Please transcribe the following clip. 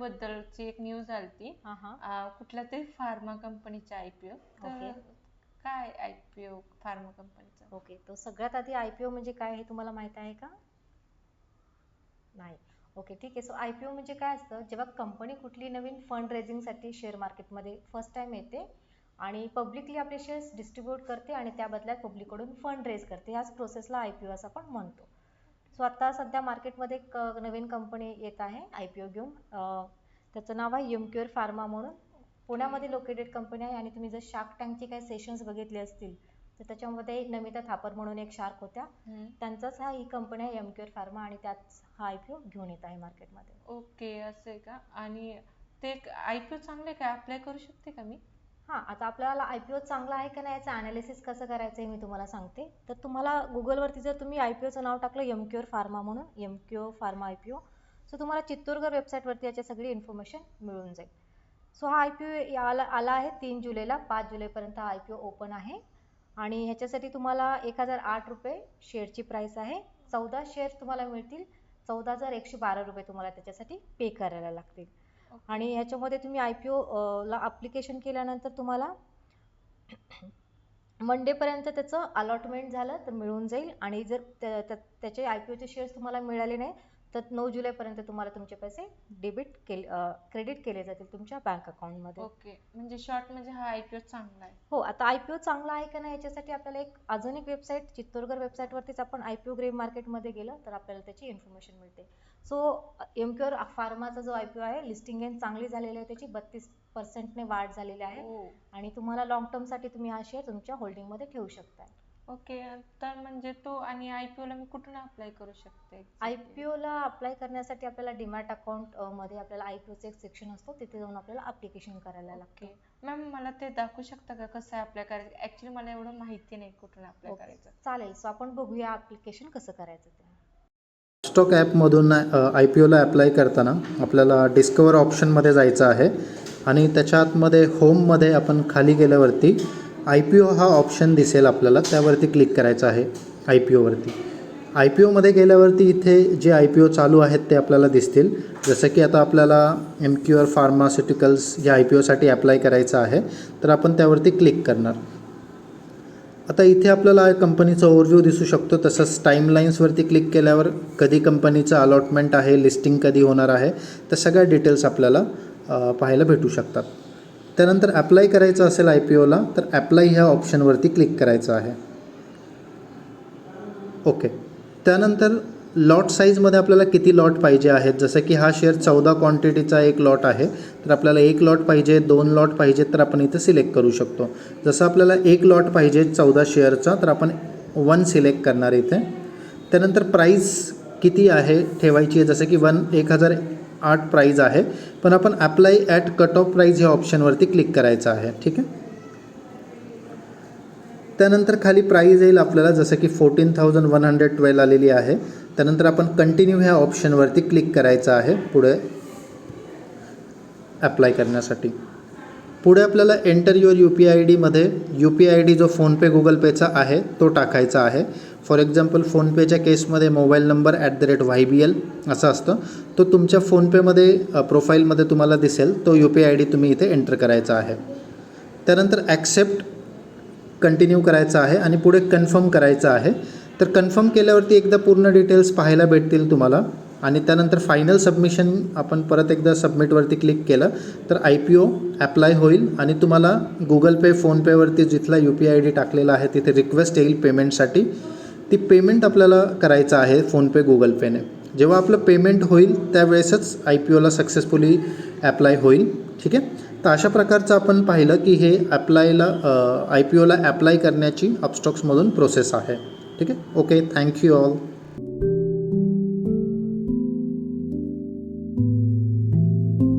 बद्दलची एक न्यूज आलती. हां हां. कुठल्या तरी फार्मा कंपनीचा आयपीओ. तर ओके. काय आयपीओ फार्मा कंपनीचा? ओके, तो सगळ्यात आधी IPO म्हणजे काय हे तुम्हाला माहित आहे का? नाही. ओके, ठीक आहे. सो IPO म्हणजे काय असतं, जेव्हा कंपनी कुठली नवीन फंड रेझिंगसाठी शेअर मार्केटमध्ये फर्स्ट टाइम येते आणि पब्लिकली आपले शेअर्स डिस्ट्रीब्यूट करते आणि त्या बदल्यात पब्लिककडून फंड रेज करते, याच प्रोसेसला IPO असं आपण म्हणतो. सो आता सध्या मार्केटमध्ये एक नवीन कंपनी येत आहे IPO घेऊन. त्याचं नाव आहे एमक्युअर फार्मा म्हणून. पुण्यामध्ये लोकेटेड कंपनी आहे आणि तुम्ही जर शार्क टँकचे काही सेशन्स बघितले असतील तर त्याच्यामध्ये नमिता थापर म्हणून एक शार्क होत्या. त्यांचाच ही कंपनी आहे एमक्युअर फार्मा आणि त्याच हा IPO घेऊन येत आहे मार्केटमध्ये. ओके, असं आहे का? आणि ते आयपीओ चांगले काय अप्लाय करू शकते का मी? हां, आता आपल्याला IPO चांगला आहे का नाही याचं ॲनालिसिस कसं करायचं हे मी तुम्हाला सांगते. तर तुम्हाला गुगलवरती जर तुम्ही IPOचं नाव टाकलं एमक्युअर फार्मा म्हणून, एमक्युअर फार्मा IPO, सो तुम्हाला चित्तूरगड वेबसाईटवरती याची सगळी इन्फॉर्मेशन मिळून जाईल. सो हा IPO आला आहे 3 जुलैला. 5 जुलैपर्यंत हा IPO ओपन आहे आणि ह्याच्यासाठी तुम्हाला 1008 रुपये शेअरची प्राईस आहे. 14 शेअर्स तुम्हाला मिळतील. 14,112 रुपये तुम्हाला त्याच्यासाठी पे करायला लागतील. आणि ह्याच्यामध्ये तुम्ही IPO ला ॲप्लिकेशन केल्यानंतर तुम्हाला मंडेपर्यंत त्याचं अलॉटमेंट झालं तर मिळून जाईल आणि जर त्याचे IPOचे शेअर्स तुम्हाला मिळाले नाही तर 9 जुलैपर्यंत तुम्हाला तुमचे पैसे क्रेडिट केले जातील तुमच्या बँक अकाउंटमध्ये. ओके, म्हणजे शॉर्ट म्हणजे हा आयपीओ चांगला आहे. हो, आता IPO चांगला आहे का नाही याच्यासाठी आपल्याला अजून एक वेबसाईट, चित्तूरगड वेबसाईटवरतीच आपण IPO ग्रे मार्केटमध्ये गेलं तर आपल्याला त्याची इन्फॉर्मेशन मिळते. सो एमक्युअर फार्माचा जो IPO आहे, लिस्टिंग रेंज चांगली झालेली आहे, त्याची 32% वाढ झालेली आहे आणि तुम्हाला लॉंग टर्मसाठी तुम्ही हा शेअर तुमच्या होल्डिंगमध्ये ठेवू शकता. ओके, तर म्हणजे तो आणि आयपीओला मी कुठून अप्लाय करू शकते? IPOला अप्लाय करण्यासाठी आपल्याला डीमॅट अकाउंट मध्ये आपल्याला IPOचं एक सेक्शन असतो, तिथे जाऊन आपल्याला अप्लिकेशन करायला लागतं. मॅम, मला ते दाखवू शकता का कसं अप्लाय करायचं? ऍक्च्युली मला एवढं माहिती नाही कुठून अप्लाय करायचं. चालेल, सो आपण बघूया ऍप्लिकेशन कसं करायचं ते. स्टॉक ॲपमधून IPOला अप्लाय करताना आपल्याला डिस्कवर ऑप्शनमध्ये जायचं आहे आणि त्याच्या आतमध्ये होममध्ये आपण खाली गेल्यावरती IPO हा ऑप्शन दिसेल आपल्याला, त्यावरती क्लिक करायचं आहे. IPOवरती IPOमध्ये गेल्यावरती इथे जे IPO चालू आहेत ते आपल्याला दिसतील. जसं की आता आपल्याला एमक्युअर फार्मास्युटिकल्स या IPOसाठी अप्लाय करायचं आहे, तर आपण त्यावरती क्लिक करणार. आता इथे आपल्याला कंपनीचा ओव्हरव्ह्यू दिसू शकतो. तसंच टाईमलाईन्सवरती क्लिक केल्यावर कधी कंपनीचं अलॉटमेंट आहे, लिस्टिंग कधी होणार आहे, तर सगळ्या डिटेल्स आपल्याला पाहायला भेटू शकतात. त्यानंतर अप्लाय करायचं असेल IPOला तर अप्लाय ह्या ऑप्शनवरती क्लिक करायचं आहे. ओके, त्यानंतर लॉट साईजमध्ये आपल्याला किती लॉट पाहिजे आहेत. जसं की हा शेअर 14 क्वांटिटीचा एक लॉट आहे, तर आपल्याला 1 लॉट पाहिजे, 2 लॉट पाहिजेत, तर आपण इथं सिलेक्ट करू शकतो. जसं आपल्याला 1 लॉट पाहिजे 14 शेअरचा, तर आपण 1 सिलेक्ट करणार इथे. त्यानंतर प्राईस किती आहे ठेवायची आहे. जसं की 1008 प्राईज आहे, पण आपण apply at cut off price ह्या ऑप्शनवरती क्लिक करायचं आहे. ठीक आहे. त्यानंतर खाली प्राईज येईल आपल्याला, जसं की 14,112 आलेली आहे. त्यानंतर आपण कंटिन्यू ह्या ऑप्शनवरती क्लिक करायचं आहे पुढे अप्लाय करण्यासाठी. पुढे आपल्याला एंटर युअर UPI ID मध्ये UPI ID जो फोनपे गुगल पेचा आहे तो टाकायचा आहे. फॉर एक्झाम्पल फोनपेच्या केसमध्ये मोबाईल नंबर @YBL असं असतं, तो तुमच्या फोनपेमध्ये प्रोफाईलमध्ये तुम्हाला दिसेल, तो UPI ID तुम्ही इथे एंटर करायचा आहे. त्यानंतर ॲक्सेप्ट कंटिन्यू करायचं आहे आणि पुढे कन्फर्म करायचं आहे. तर कन्फर्म केल्यावरती एकदा पूर्ण डिटेल्स पाहायला भेटतील तुम्हाला आणि त्यानंतर फायनल सबमिशन आपण परत एकदा सबमिटवरती क्लिक केलं तर IPO अप्लाय होईल आणि तुम्हाला गुगल पे, फोनपेवरती जिथला UPI ID टाकलेला आहे तिथे रिक्वेस्ट येईल पेमेंटसाठी. ती पेमेंट आपल्याला करायचं आहे फोनपे, गुगल पेने. जेव्हा आपलं पेमेंट होईल त्यावेळेसच IPOला सक्सेसफुली अप्लाय होईल. ठीक आहे. तर अशा प्रकारचं आपण पाहिलं की हे IPOला अप्लाय करण्याची अपस्टॉक्समधून प्रोसेस आहे. ठीक आहे. Okay, thank you all.